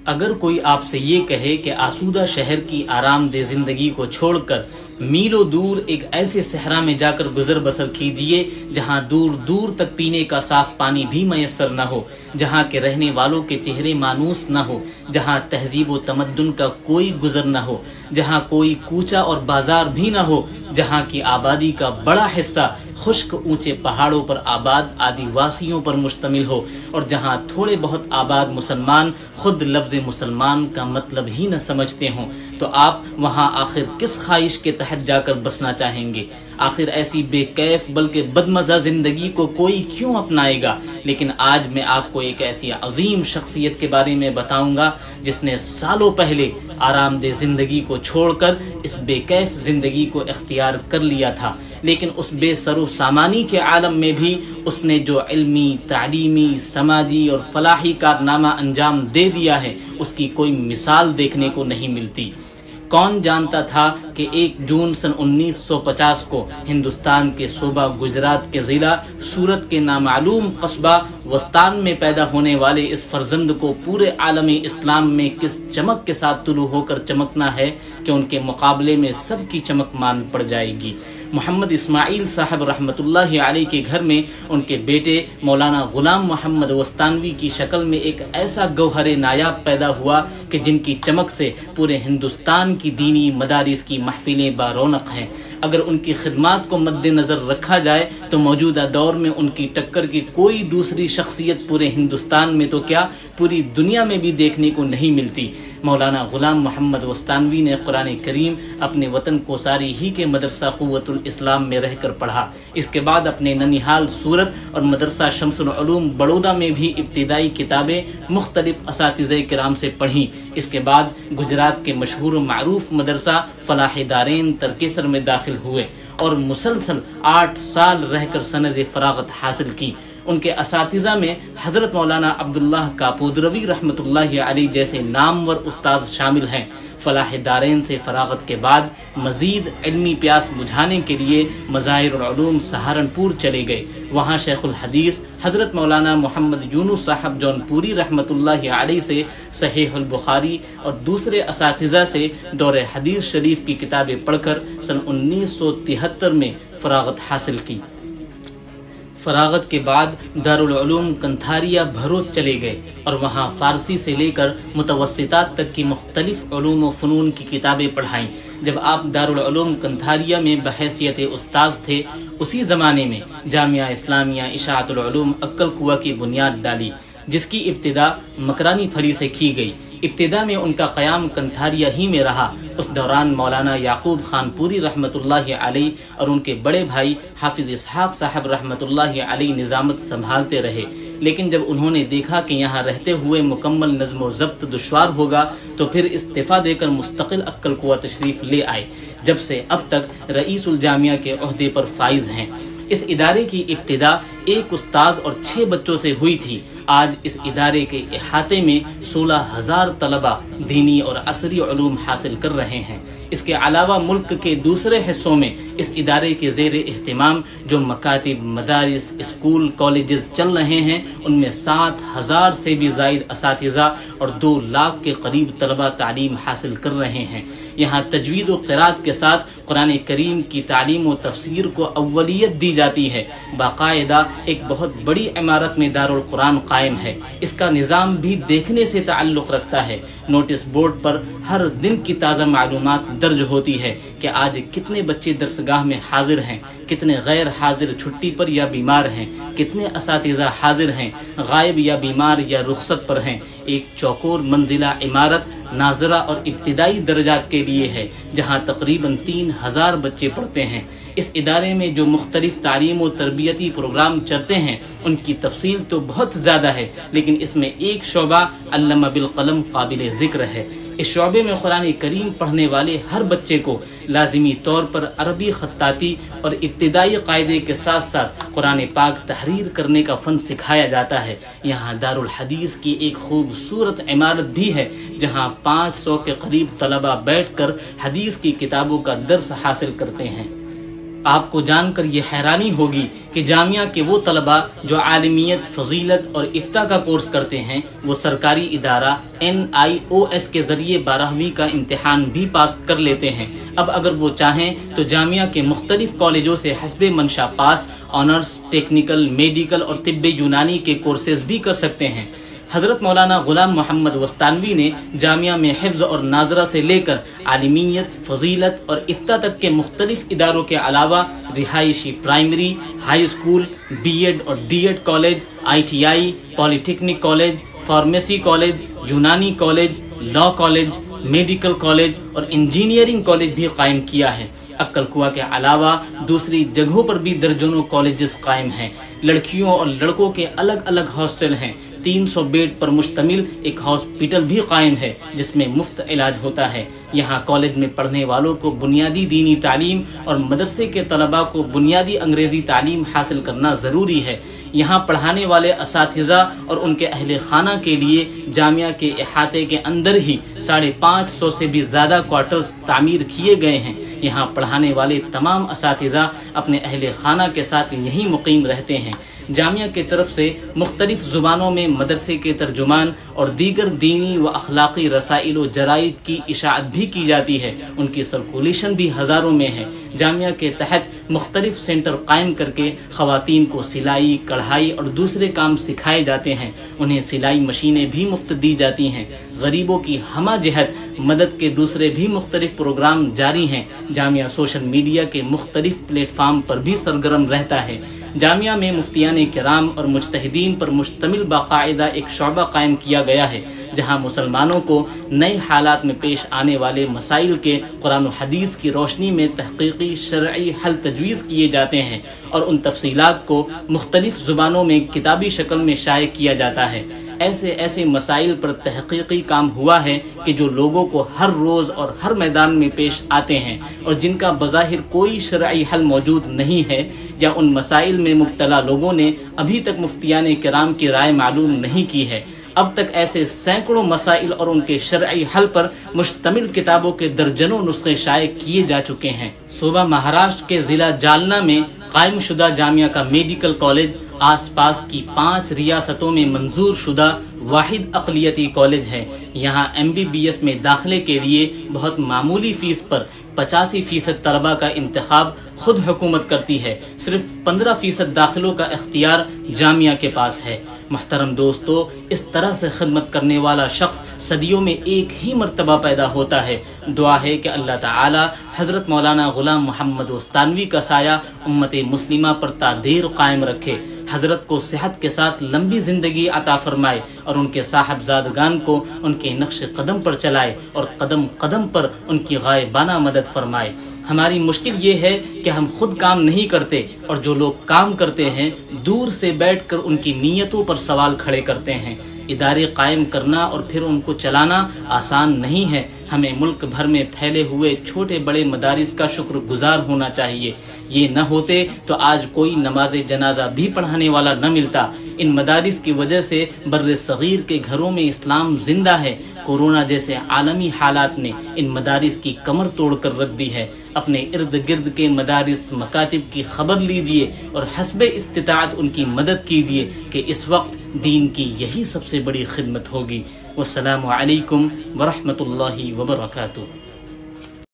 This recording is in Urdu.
اگر کوئی آپ سے یہ کہے کہ آسودہ شہر کی آرام دہ زندگی کو چھوڑ کر میلوں دور ایک ایسے صحرا میں جا کر گزر بسر کیجئے جہاں دور دور تک پینے کا صاف پانی بھی میسر نہ ہو، جہاں کے رہنے والوں کے چہرے مانوس نہ ہو، جہاں تہذیب و تمدن کا کوئی گزر نہ ہو، جہاں کوئی کوچہ اور بازار بھی نہ ہو، جہاں کی آبادی کا بڑا حصہ خشک اونچے پہاڑوں پر آباد آدی واسیوں پر مشتمل ہو، اور جہاں تھوڑے بہت آباد مسلمان خود لفظ مسلمان کا مطلب ہی نہ سمجھتے ہوں، تو آپ وہاں آخر کس خواہش کے تحت جا کر بسنا چاہیں گے؟ آخر ایسی بے کیف بلکہ بدمزہ زندگی کو کوئی کیوں اپنائے گا؟ لیکن آج میں آپ کو ایک ایسی عظیم شخصیت کے بارے میں بتاؤں گا جس نے سالوں پہلے آرام دہ زندگی کو چھوڑ کر اس بے کیف زندگی کو اختیار کر لیا تھا، لیکن اس بے سر و سامانی کے عالم میں بھی اس نے جو علمی، تعلیمی، سماجی اور فلاحی کارنامہ انجام دے دیا ہے اس کی کوئی مثال دیکھنے کو نہیں ملتی۔ کون جانتا تھا کہ 1 جون سن 1950 کو ہندوستان کے صوبہ گجرات کے ضلع سورت کے نامعلوم قصبہ وستان میں پیدا ہونے والے اس فرزند کو پورے عالم اسلام میں کس چمک کے ساتھ طلوع ہو کر چمکنا ہے کہ ان کے مقابلے میں سب کی چمک مان پڑ جائے گی۔ محمد اسماعیل صاحب رحمۃ اللہ علیہ کے گھر میں ان کے بیٹے مولانا غلام محمد وستانوی کی شکل میں ایک ایسا گوہر نایاب پیدا ہوا کہ جن کی چمک سے پورے ہندوستان کی دینی مدارس کی محفلیں بارونق ہیں۔ اگر ان کی خدمات کو مد نظر رکھا جائے تو موجودہ دور میں ان کی ٹکر کی کوئی دوسری شخصیت پورے ہندوستان میں تو کیا پوری دنیا میں بھی دیکھنے کو نہیں ملتی۔ مولانا غلام محمد وستانوی نے قرآن کریم اپنے وطن کوساری ہی کے مدرسہ قوت الاسلام میں رہ کر پڑھا۔ اس کے بعد اپنے ننیحال سورت اور مدرسہ شمس العلوم بڑودہ میں بھی ابتدائی کتابیں مختلف اساتذہ کرام سے پڑھیں۔ اس کے بعد گجرات کے مشہور و معروف مدرسہ فلاح دارین ترکیسر میں داخل ہوئے اور مسلسل 8 سال رہ کر سند فراغت حاصل کی۔ ان کے اساتذہ میں حضرت مولانا عبداللہ کاپودروی رحمۃ اللہ علیہ جیسے نامور استاد شامل ہیں۔ فلاح دارین سے فراغت کے بعد مزید علمی پیاس بجھانے کے لیے مظاہر العلوم سہارنپور چلے گئے۔ وہاں شیخ الحدیث حضرت مولانا محمد یونس صاحب جونپوری رحمۃ اللہ علیہ سے صحیح البخاری اور دوسرے اساتذہ سے دور حدیث شریف کی کتابیں پڑھ کر سن 1973 میں فراغت حاصل کی۔ فراغت کے بعد دارالعلوم کنتھاریا بھروچ چلے گئے اور وہاں فارسی سے لے کر متوسطات تک کی مختلف علوم و فنون کی کتابیں پڑھائیں۔ جب آپ دارالعلوم کنتھاریا میں بحیثیت استاذ تھے، اسی زمانے میں جامعہ اسلامیہ اشاعت العلوم عکل کوہ کی بنیاد ڈالی، جس کی ابتدا مکرانی پھلی سے کی گئی۔ ابتدا میں ان کا قیام کنتھاریا ہی میں رہا۔ اس دوران مولانا یعقوب خان پوری رحمۃ اللہ علیہ اور ان کے بڑے بھائی حافظ اسحاق صاحب رحمۃ اللہ علیہ نظامت سنبھالتے رہے، لیکن جب انہوں نے دیکھا کہ یہاں رہتے ہوئے مکمل نظم و ضبط دشوار ہوگا تو پھر استعفیٰ دے کر مستقل عکل کوہ تشریف لے آئے، جب سے اب تک رئیس الجامعہ کے عہدے پر فائز ہیں۔ اس ادارے کی ابتدا 1 استاد اور 6 بچوں سے ہوئی تھی۔ آج اس ادارے کے احاطے میں 16,000 طلبہ دینی اور عصری علوم حاصل کر رہے ہیں۔ اس کے علاوہ ملک کے دوسرے حصوں میں اس ادارے کے زیر اہتمام جو مکاتب، مدارس، اسکول، کالجز چل رہے ہیں، ان میں 7,000 سے بھی زائد اساتذہ اور 2 لاکھ کے قریب طلبہ تعلیم حاصل کر رہے ہیں۔ یہاں تجوید و قرات کے ساتھ قرآن کریم کی تعلیم و تفسیر کو اولیت دی جاتی ہے۔ باقاعدہ ایک بہت بڑی عمارت میں دارالقرآن قائم ہے۔ اس کا نظام بھی دیکھنے سے تعلق رکھتا ہے۔ نوٹس بورڈ پر ہر دن کی تازہ معلومات درج ہوتی ہے کہ آج کتنے بچے درسگاہ میں حاضر ہیں، کتنے غیر حاضر چھٹی پر یا بیمار ہیں، کتنے اساتذہ حاضر ہیں، غائب یا بیمار یا رخصت پر ہیں۔ ایک چوکور منزلہ عمارت ناظرہ اور ابتدائی درجات کے لیے ہے، جہاں تقریباً 3,000 بچے پڑھتے ہیں۔ اس ادارے میں جو مختلف تعلیم و تربیتی پروگرام چلتے ہیں ان کی تفصیل تو بہت زیادہ ہے، لیکن اس میں ایک شعبہ علامہ بالقلم قابل ذکر ہے۔ اس شعبے میں قرآن کریم پڑھنے والے ہر بچے کو لازمی طور پر عربی خطاطی اور ابتدائی قاعدے کے ساتھ ساتھ قرآن پاک تحریر کرنے کا فن سکھایا جاتا ہے۔ یہاں دارالحدیث کی ایک خوبصورت عمارت بھی ہے جہاں 500 کے قریب طلبہ بیٹھ کر حدیث کی کتابوں کا درس حاصل کرتے ہیں۔ آپ کو جان کر یہ حیرانی ہوگی کہ جامعہ کے وہ طلباء جو عالمیت، فضیلت اور افتاء کا کورس کرتے ہیں وہ سرکاری ادارہ NIOS کے ذریعے 12ویں کا امتحان بھی پاس کر لیتے ہیں۔ اب اگر وہ چاہیں تو جامعہ کے مختلف کالجوں سے حسب منشا پاس آنرز، ٹیکنیکل، میڈیکل اور طب یونانی کے کورسز بھی کر سکتے ہیں۔ حضرت مولانا غلام محمد وستانوی نے جامعہ میں حفظ اور ناظرہ سے لے کر عالمیت، فضیلت اور افتاء تک کے مختلف اداروں کے علاوہ رہائشی پرائمری، ہائی اسکول، BEd اور DEd کالج، ITI، پالی ٹیکنک کالج، فارمیسی کالج، یونانی college, law college, medical college اور انجینئرنگ کالج بھی قائم کیا ہے۔ عقل کنواں کے علاوہ دوسری جگہوں پر بھی درجنوں کالجز قائم ہیں۔ لڑکیوں اور لڑکوں کے الگ الگ ہاسٹل ہیں۔ 300 بیڈ پر مشتمل ایک ہاسپٹل بھی قائم ہے جس میں مفت علاج ہوتا ہے۔ یہاں کالج میں پڑھنے والوں کو بنیادی دینی تعلیم اور مدرسے کے طلباء کو بنیادی انگریزی تعلیم حاصل کرنا ضروری ہے۔ یہاں پڑھانے والے اساتذہ اور ان کے اہل خانہ کے لیے جامعہ کے احاطے کے اندر ہی 550 سے بھی زیادہ کوارٹرز تعمیر کیے گئے ہیں۔ یہاں پڑھانے والے تمام اساتذہ اپنے اہل خانہ کے ساتھ یہیں مقیم رہتے ہیں۔ جامعہ کی طرف سے مختلف زبانوں میں مدرسے کے ترجمان اور دیگر دینی و اخلاقی رسائل و جرائد کی اشاعت بھی کی جاتی ہے۔ ان کی سرکولیشن بھی ہزاروں میں ہے۔ جامعہ کے تحت مختلف سینٹر قائم کر کے خواتین کو سلائی، کڑھائی اور دوسرے کام سکھائے جاتے ہیں۔ انہیں سلائی مشینیں بھی مفت دی جاتی ہیں۔ غریبوں کی ہمہ جہت مدد کے دوسرے بھی مختلف پروگرام جاری ہیں۔ جامعہ سوشل میڈیا کے مختلف پلیٹ فارم پر بھی سرگرم رہتا ہے۔ جامعہ میں مفتیان کرام اور مجتہدین پر مشتمل باقاعدہ ایک شعبہ قائم کیا گیا ہے جہاں مسلمانوں کو نئے حالات میں پیش آنے والے مسائل کے قرآن و حدیث کی روشنی میں تحقیقی شرعی حل تجویز کیے جاتے ہیں اور ان تفصیلات کو مختلف زبانوں میں کتابی شکل میں شائع کیا جاتا ہے۔ ایسے مسائل پر تحقیقی کام ہوا ہے کہ جو لوگوں کو ہر روز اور ہر میدان میں پیش آتے ہیں اور جن کا بظاہر کوئی شرعی حل موجود نہیں ہے، یا ان مسائل میں مبتلا لوگوں نے ابھی تک مفتیان کرام کی رائے معلوم نہیں کی ہے۔ اب تک ایسے سینکڑوں مسائل اور ان کے شرعی حل پر مشتمل کتابوں کے درجنوں نسخے شائع کیے جا چکے ہیں۔ صوبہ مہاراشٹر کے ضلع جالنا میں قائم شدہ جامعہ کا میڈیکل کالج آس پاس کی 5 ریاستوں میں منظور شدہ واحد اقلیتی کالج ہے۔ یہاں MBBS میں داخلے کے لیے بہت معمولی فیس پر 85% طلباء کا انتخاب خود حکومت کرتی ہے۔ صرف 15% داخلوں کا اختیار جامعہ کے پاس ہے۔ محترم دوستو، اس طرح سے خدمت کرنے والا شخص صدیوں میں ایک ہی مرتبہ پیدا ہوتا ہے۔ دعا ہے کہ اللہ تعالی حضرت مولانا غلام محمد وستانوی کا سایہ امت مسلمہ پر تا دیر قائم رکھے، حضرت کو صحت کے ساتھ لمبی زندگی عطا فرمائے اور ان کے صاحبزادگان کو ان کے نقش قدم پر چلائے اور قدم قدم پر ان کی غائبانہ مدد فرمائے۔ ہماری مشکل یہ ہے کہ ہم خود کام نہیں کرتے اور جو لوگ کام کرتے ہیں دور سے بیٹھ کر ان کی نیتوں پر سوال کھڑے کرتے ہیں۔ ادارے قائم کرنا اور پھر ان کو چلانا آسان نہیں ہے۔ ہمیں ملک بھر میں پھیلے ہوئے چھوٹے بڑے مدارس کا شکر گزار ہونا چاہیے۔ یہ نہ ہوتے تو آج کوئی نماز جنازہ بھی پڑھانے والا نہ ملتا۔ ان مدارس کی وجہ سے بر صغیر کے گھروں میں اسلام زندہ ہے۔ کورونا جیسے عالمی حالات نے ان مدارس کی کمر توڑ کر رکھ دی ہے۔ اپنے ارد گرد کے مدارس مکاتب کی خبر لیجئے اور حسب استطاعت ان کی مدد کیجئے کہ اس وقت دین کی یہی سب سے بڑی خدمت ہوگی۔ والسلام علیکم ورحمۃ اللہ وبرکاتہ۔